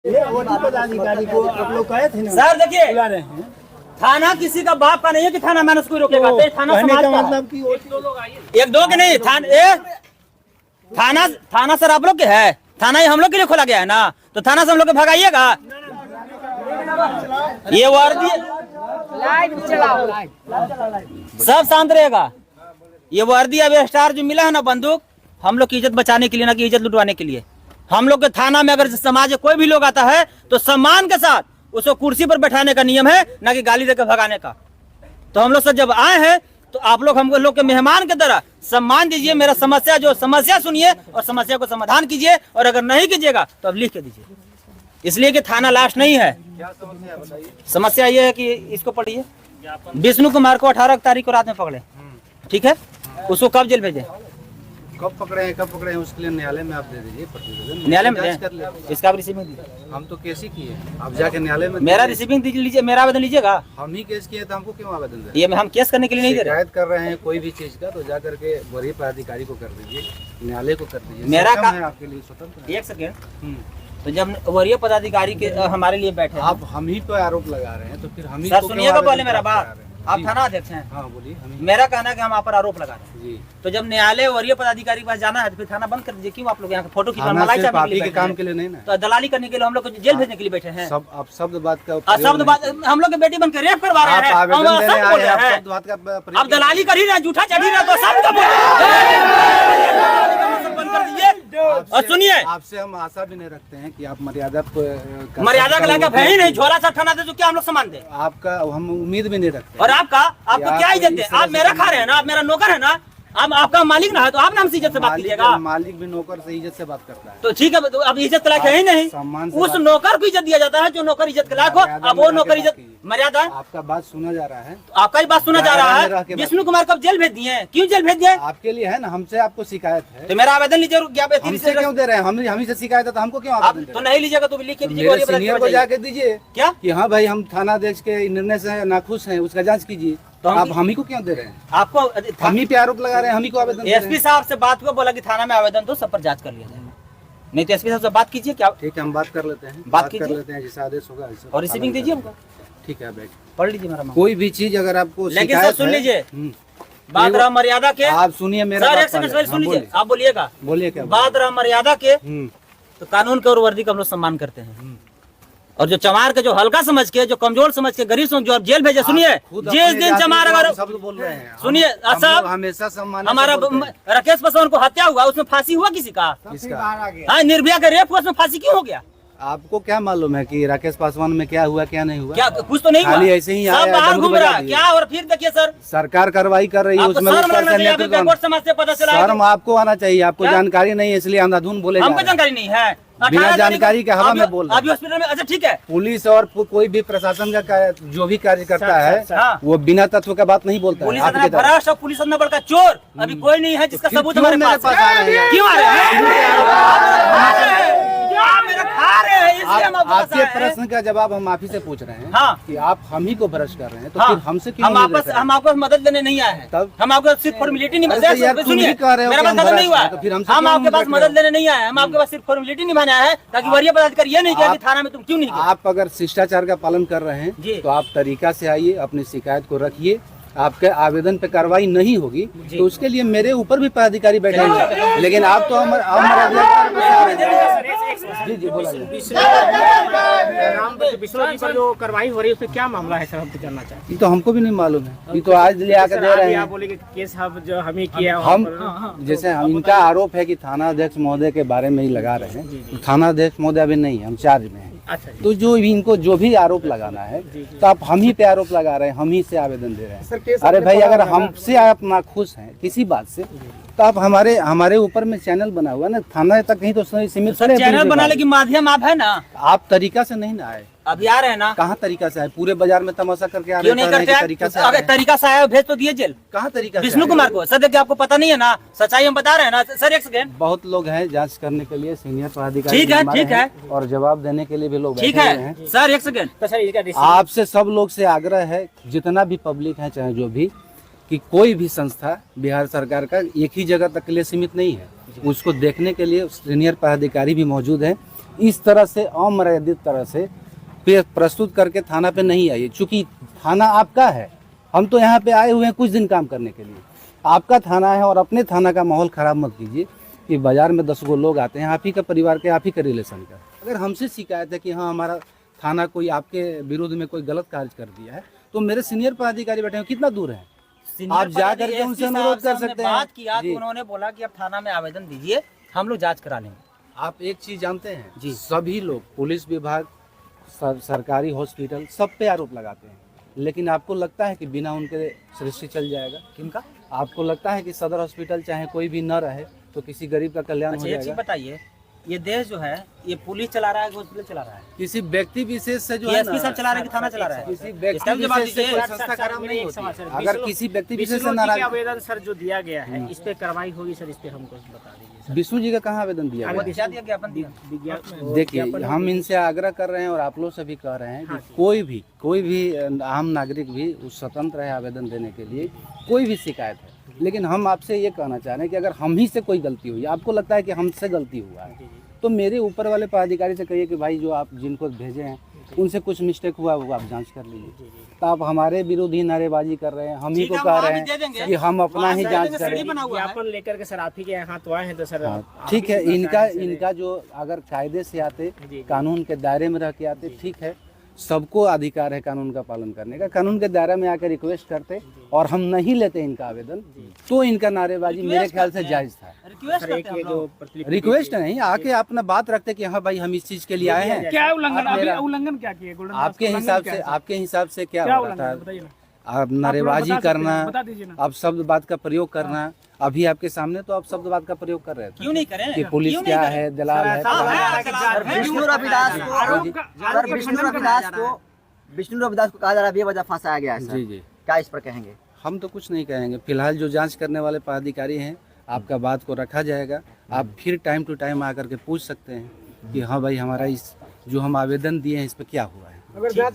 पदाधिकारी को आप लोग कहे थे ना सर देखिए, बुला रहे हैं। थाना किसी का बाप का नहीं है कि थाना मैंने उसको रोकेगा। तो थाना समाज का मतलब कि एक दो के नहीं, थाना सर आप लोग के है, थाना ही हम लोग के लिए खोला गया है ना, तो थाना से हम लोग के भगाइएगा। ये वर्दी सब शांत रहेगा। ये वर्दी अब स्टार जो मिला है ना, बंदूक हम लोग की इज्जत बचाने के लिए, ना कि इज्जत लुटवाने के लिए। हम लोग के थाना में अगर समाज में कोई भी लोग आता है तो सम्मान के साथ उसको कुर्सी पर बैठाने का नियम है, ना कि गाली देकर भगाने का। तो हम लोग सर जब आए हैं तो आप लोग हम लोग के मेहमान की तरह सम्मान दीजिए। मेरा समस्या सुनिए और समस्या को समाधान कीजिए, और अगर नहीं कीजिएगा तो अब लिख के दीजिए। इसलिए कि थाना लाश नहीं है। समस्या ये है कि इसको पढ़िए, विष्णु कुमार को 18 तारीख को रात में पकड़े, ठीक है, उसको कब जेल भेजे, कब पकड़े हैं उसके लिए न्यायालय में आप दे दीजिए प्रतिवेदन। न्यायालय में इसका भी रिसीविंग दीजिए। हम तो केस ही किए, आप जाके न्यायालय में मेरा रिसीविंग लीजिए, मेरा आवेदन लीजिएगा। हम ही केस किए तो हमको क्यों आवेदन दे? ये हम केस करने के लिए नहीं दे रहे। शिकायत कर रहे हैं कोई भी चीज का तो जा करके वरीय पदाधिकारी को कर दीजिए, न्यायालय को कर दीजिए। मेरा काम है आपके लिए स्वतंत्र। एक सेकेंड, तो जब वरीय पदाधिकारी के हमारे लिए बैठे, आप हम ही पे आरोप लगा रहे हैं तो फिर हम ही सर सुनिएगा पहले मेरा बात। आप जी। थाना अध्यक्ष हैं। हाँ बोलिए। मेरा कहना है कि हम आप पर आरोप लगा रहे हैं, जी। तो जब न्यायालय वरीय पदाधिकारी के पास जाना है तो फिर थाना बंद कर दीजिए। क्यों आप लोग यहाँ फोटो खिंचवा मलाई सिर्फ आप चापने ही के के लिए काम बैठे के लिए नहीं हैं? ना, तो दलाली करने के लिए हम लोग को जेल भेजने के लिए बैठे हैं। सब आप शब्द बात का शब्द बात हम लोग के बेटी बन के रेप करवा रहे हैं। आप आवेदन देने आए हैं, आप शब्द बात का अब दलाली कर ही रहे, झूठा चढ़ ही रहे, तो सब बंद कर दीजिए। और सुनिए, आपसे हम आशा भी नहीं रखते हैं कि आप मर्यादा मर्यादा का लायक है ही नहीं। झोला सा थाना दे तो क्या हम लोग सामान दे, आपका हम उम्मीद भी नहीं रखते। और आपको क्या इज्जत है? आप मेरा खा रहे हैं ना, आप मेरा नौकर है ना, आप आपका मालिक ना है, तो आप नाम से इज्जत से बात कीजिएगा। मालिक भी नौकर से इज्जत से बात करता है। तो ठीक है, तो अब इज्जत के लायक है ही नहीं। उस नौकर को इज्जत दिया जाता है जो नौकर इज्जत के लायक हो। अब वो नौकर इज्जत मर्यादा, आपका बात सुना जा रहा है, आपका ही बात सुना जा रहा है। विष्णु कुमार कब जेल भेज दिए? क्यों जेल भेज दिए? आपके लिए है ना, हमसे आपको शिकायत है तो मेरा आवेदन लीजिए। हमसे क्यों दे रहे हैं? हम ही से शिकायत है तो हमको क्यों आवेदन दे तो रहे नहीं लीजिएगा तो लिख के हैं? मेरे सीनियर को जाके दीजिए क्या कि हाँ भाई हम थाना अध्यक्ष के निर्णय से नाखुश हैं, उसका जांच कीजिए। तो आप हम ही को क्यों दे रहे हैं? आपको हम ही पे आरोप लगा रहे हैं, हम ही को आवेदन दे रहे एसपी साहब से बात को बोला कि थाना में आवेदन दो, सब पर जांच कर लिया जाए। नहीं तो एसपी साहब से बात कीजिए। क्या ठीक है, हम बात कर लेते हैं, बात कर कीजिए। लेते हैं, जैसा आदेश होगा और रिसीविंग दीजिए हमको। ठीक है, बैठ पढ़ लीजिए मेरा मामला। कोई भी चीज अगर आपको लेकिन सर सुन लीजिए, बात नहीं, रहा मर्यादा के। आप सुनिए मेरा सर बात एक सेकंड पहले। सुन हाँ, लीजिए, आप बोलिएगा। बोलिए क्या बात रहा मर्यादा के, हम्म, तो कानून के और वर्दी का हम लोग सम्मान करते हैं। और जो चमार के जो हल्का समझ के, जो कमजोर समझ के, गरीब समझ जो आप जेल भेजे, सुनिए जिस दिन चमार अगर सब बोल रहे हैं, सुनिए साहब, हमेशा सम्मान हमारा राकेश पासवान को हत्या हुआ, उसमें फांसी हुआ किसी का? हाँ, निर्भया का रेप हुआ, उसमें फांसी क्यों हो गया? आपको क्या मालूम है कि राकेश पासवान में क्या हुआ क्या नहीं हुआ? क्या कुछ तो नहीं हुआ? खाली ऐसे ही सब आया, बाहर डमरू घूम बजा रहा दिए। क्या? और फिर देखिए सर, सरकार कार्रवाई कर रही है, आपको उसमें शर्म ऊपर लगना से चाहिए। अभी नेतृत्व- बैकवर्ड समाज से पता चला है शर्म आपको आना चाहिए, आपको क्या? जानकारी नहीं है इसलिए अंधाधुन बोले जा हमको रहे हैं। जानकारी नहीं है। बिना 18 जानकारी के हवा अभी- में बोल रहे हैं। अभी हॉस्पिटल में, अच्छा ठीक है, पुलिस और कोई भी प्रशासन का जो भी कार्य करता है हाँ। वो बिना तत्व का बात नहीं बोलता है। पुलिस आपके इतना तरह। भ्रष्ट और पुलिस इतना बड़का चोर अभी कोई नहीं है जिसका सबूत क्यों हमारे मेरे पास पास आ रहे हैं? क्यों आ रहे हैं? आप मेरा खा रहे हैं इसलिए हम आपके पास आपके आए हैं। प्रश्न का जवाब हम आप ही से पूछ रहे हैं हाँ। कि आप हम ही को भ्रष्ट कर रहे हैं तो हाँ, फिर हमसे क्यों हम नहीं आपस देख रहे हैं? हम आपको मदद लेने नहीं आए हैं। तब? हम आपको सिर्फ फॉर्मेलिटी नहीं अरे तो यार, तुम सुनिए, ही कह रहे हो मेरा कि पास हम खत्म नहीं भ्रष्ट हुआ हैं, तो फिर हमसे हम क्यों आपके पास देख रहे मदद हो? लेने नहीं आए हैं। हम आपके पास सिर्फ फॉर्मेलिटी निभाने आए हैं ताकि वरीय पदाधिकारी ये नहीं कहे कि थाना में तुम क्यों नहीं गए। आप अगर शिष्टाचार का पालन कर रहे जी। हैं तो आप तरीका से आइए, अपनी शिकायत को रखिए। आपके आवेदन पे कार्रवाई नहीं होगी तो उसके लिए मेरे ऊपर भी पदाधिकारी बैठेंगे, लेकिन आप तो जी जी बोला विष्णु जी पर जो कार्रवाई हो रही है उसमें क्या मामला है सर, हमको जानना चाहते हैं। ये तो हमको भी नहीं मालूम है, ये तो आज ले आकर दे रहे आप हैं। बोले कि केस हम जो हम ही किया हम जैसे हम इनका आरोप है कि थाना अध्यक्ष महोदय के बारे में ही लगा रहे हैं, तो थाना अध्यक्ष महोदय अभी नहीं है, हम चार्ज में हैं। अच्छा जी। तो जो इनको जो भी आरोप लगाना है तो आप हम ही पे आरोप लगा रहे हैं, हम ही से आवेदन दे रहे हैं। अरे भाई अगर हमसे आप नाखुश हैं किसी बात से तो आप हमारे ऊपर में चैनल बना हुआ है ना, थाना तक कहीं तो सीमित सर चैनल बनाने की माध्यम आप है ना, आप तरीका से नहीं ना आए। अभी आ रहे हैं ना, कहाँ तरीका से आए? पूरे बाजार में तमाशा करके आ क्यों नहीं रहे हैं करते? तरीका से अगर तरीका से आया भेज तो दिए जेल कहाँ तरीका से विष्णु आए? कुमार को। सर देखिए आपको पता नहीं है ना, सच्चाई हम बता रहे हैं ना। सर एक सेकेंड, बहुत लोग हैं जांच करने के लिए, सीनियर पदाधिकारी ठीक है, हमारे ठीक है। हैं, और जवाब देने के लिए भी लोग ठीक बैठे हुए हैं। है सर एक सेकेंड, तो सर इसका आपसे सब लोग से आग्रह है, जितना भी पब्लिक है चाहे जो भी, कि कोई भी संस्था बिहार सरकार का एक ही जगह तक के लिए सीमित नहीं है। उसको देखने के लिए सीनियर पदाधिकारी भी मौजूद है इस तरह से अमर्यादित तरह से प्रस्तुत करके थाना पे नहीं आइए, चूंकि थाना आपका है। हम तो यहाँ पे आए हुए हैं कुछ दिन काम करने के लिए। आपका थाना है और अपने थाना का माहौल खराब मत कीजिए कि बाजार में 10 गो लोग आते हैं, आप ही का परिवार के, आप ही का रिलेशन का। अगर हमसे शिकायत है कि हाँ हमारा थाना कोई आपके विरोध में कोई गलत कार्य कर दिया है, तो मेरे सीनियर पदाधिकारी बैठे हैं, कितना दूर है, आप जा करके उनसे अनुरोध कर सकते हैं। बात किया जी। तो उन्होंने बोला कि आप थाना में आवेदन दीजिए, हम लोग जांच करा लेंगे। आप एक चीज जानते हैं जी। सभी लोग, पुलिस विभाग, सरकारी हॉस्पिटल, सब पे आरोप लगाते हैं, लेकिन आपको लगता है कि बिना उनके सृष्टि चल जाएगा? किनका? आपको लगता है कि सदर हॉस्पिटल चाहे कोई भी न रहे तो किसी गरीब का कल्याण हो अच्छा, एक चीज जाएगा? बताइए, ये देश जो है ये पुलिस चला रहा है कि हॉस्पिटल चला रहा है? किसी व्यक्ति विशेष से जो है एसपी साहब चला रहे हैं कि थाना चला रहा है? किसी इसका व्यक्ति भी जवाब विशेष से दीजिए। कोई संस्था का नाम नहीं होती है। अगर किसी व्यक्ति विशेष से विष्णु जी नाराज, के आवेदन सर जो दिया गया है, इस पे कार्रवाई होगी सर, इस पे हमको बता दीजिए। विष्णु जी का कहाँ आवेदन दिया वो गया? दिशा दिया ज्ञापन दिया। देखिए, हम इनसे आग्रह कर रहे हैं और आप लोग से भी कह रहे हैं कि कोई भी आम नागरिक भी उस स्वतंत्र है आवेदन देने के लिए, कोई भी शिकायत है। लेकिन हम आपसे ये कहना चाह रहे हैं कि अगर हम ही से कोई गलती हुई, आपको लगता है कि हमसे गलती हुआ है, तो मेरे ऊपर वाले पदाधिकारी से कहिए कि भाई जो आप जिनको भेजे हैं उनसे कुछ मिस्टेक हुआ वो आप जांच कर लीजिए। तो आप हमारे विरोध ही नारेबाजी कर रहे हैं, हम ही को कह रहे हैं कि हम अपना ही जांच करें। ज्ञापन लेकर के सर आप ही के यहाँ तो आए हैं, तो सर ठीक है, इनका जो अगर कायदे से आते, कानून के दायरे में रह के आते, ठीक है, सबको अधिकार है कानून का पालन करने का। कानून के दायरे में आकर रिक्वेस्ट करते और हम नहीं लेते इनका आवेदन, तो इनका नारेबाजी मेरे ख्याल से जायज था। रिक्वेस्ट नहीं, आके अपना बात रखते कि हाँ भाई हम इस चीज के लिए आए हैं। क्या उल्लंघन, उल्लंघन क्या किए? आपके हिसाब से क्या हो रहा था? आप नारेबाजी करना, आप शब्द बात का प्रयोग करना, अभी आपके सामने तो आप शब्द बात का प्रयोग कर रहे थे। क्यों नहीं करें? कि पुलिस क्या है, दलाल है। विष्णु रविदास को कहा जा रहा है बेवजह फंसाया गया है सर। जी जी, क्या इस पर कहेंगे? हम तो कुछ नहीं कहेंगे। फिलहाल जो जांच करने वाले पदाधिकारी हैं, आपका बात को रखा जाएगा। आप फिर टाइम टू टाइम आकर के पूछ सकते हैं कि हाँ भाई हमारा इस जो हम आवेदन दिए हैं इस पे क्या हुआ है।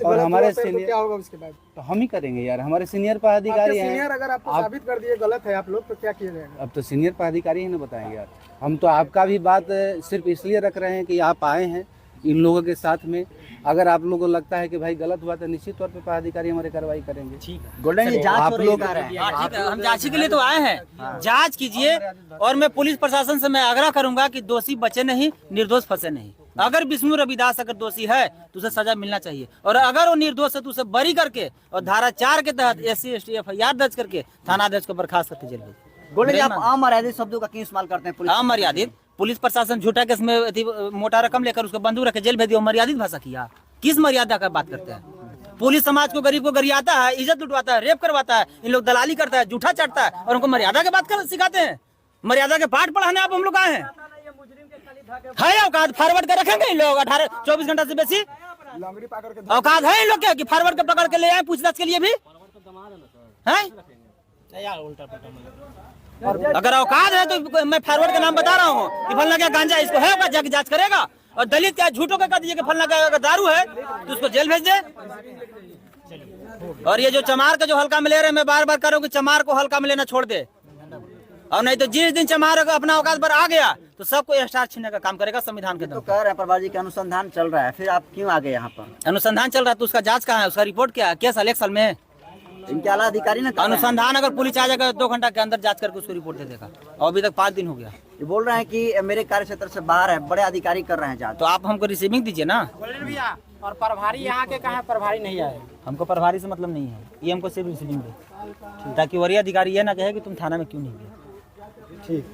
और हमारे सीनियर क्या होगा उसके बाद? तो हम ही करेंगे यार, हमारे सीनियर पदाधिकारी हैं। सीनियर अगर आपको साबित कर दिए गलत है आप लोग, तो क्या किया जाएगा? अब तो सीनियर पदाधिकारी ही ना बताएंगे यार। हम तो आपका भी बात सिर्फ इसलिए रख रहे हैं कि आप आए हैं इन लोगों के साथ में। अगर आप लोगों को लगता है कि भाई गलत हुआ तो निश्चित तौर पे पदाधिकारी हमारी कार्रवाई करेंगे। ठीक है, गोल्डन जी जांच आप हो रही लोग- कह रहे हैं। हाँ, ठीक है, हम जांच के लिए तो आए हैं, जांच कीजिए। और मैं पुलिस प्रशासन से मैं आग्रह करूंगा कि दोषी बचे नहीं, निर्दोष फंसे नहीं। अगर विष्णु रविदास अगर दोषी है तो उसे सजा मिलना चाहिए, और अगर वो निर्दोष है तो उसे बरी करके और धारा 4 के तहत SC ST FIR दर्ज करके थानाध्यक्ष को बर्खास्त करके जेल भेजिए। गोल्डन जी आप अमर्यादित शब्दों का क्यों इस्तेमाल करते हैं? पुलिस अमर्यादित, पुलिस प्रशासन झूठा केस में मोटा रकम लेकर उसको बंदूक रखे जेल भेज दिया, मर्यादित भाषा किया। किस मर्यादा का बात करते हैं? पुलिस समाज को, गरीब को गरियाता है, इज्जत लुटवाता है, रेप करवाता है, इन लोग दलाली करता है, झूठा चढ़ता है, और उनको मर्यादा की बात सिखाते हैं। मर्यादा के पाठ पढ़ाने आप हम लोग आए हैं? है औकात फॉरवर्ड कर रखेंगे इन लोग 24 घंटा से बेसी? औकात है इन लोग क्या कि फॉरवर्ड के पकड़ के ले आए पूछताछ के लिए भी? हैं? अगर औकात है तो मैं फॉरवर्ड का नाम बता रहा हूँ कि फलना क्या गांजा इसको है औकात, जाके जांच करेगा। और दलित क्या झूठों का कह दीजिए कि फलना क्या अगर दारू है तो उसको जेल भेज दे। और ये जो चमार का जो हल्का में ले रहे हैं, मैं बार बार कह रहा हूँ कि चमार को हल्का में लेना छोड़ दे, और नहीं तो जिस दिन चमार अपना औकात पर आ गया तो सबको स्टार छीनने का काम करेगा संविधान के तो दम कह रहे हैं प्रभात जी का अनुसंधान चल रहा है, फिर आप क्यों आ गए यहाँ पर? अनुसंधान चल रहा है तो उसका जांच कहाँ है, उसका रिपोर्ट क्या है? क्या साल 1 साल में इनके आला अधिकारी ने अनुसंधान अगर पुलिस आ जाएगा 2 घंटा के अंदर जांच करके उसको रिपोर्ट दे देगा, और अभी तक 5 दिन हो गया। ये बोल रहे हैं कि मेरे कार्य क्षेत्र से बाहर है, बड़े अधिकारी कर रहे हैं जांच। तो आप हमको रिसीविंग दीजिए ना। भैया और प्रभारी यहाँ के कहा प्रभारी नहीं आए? हमको प्रभारी से मतलब नहीं है, ये हमको सिर्फ रिसीविंग दे, ताकि वरीय अधिकारी ये ना कहे कि तुम थाना में क्यों नहीं गए। ठीक।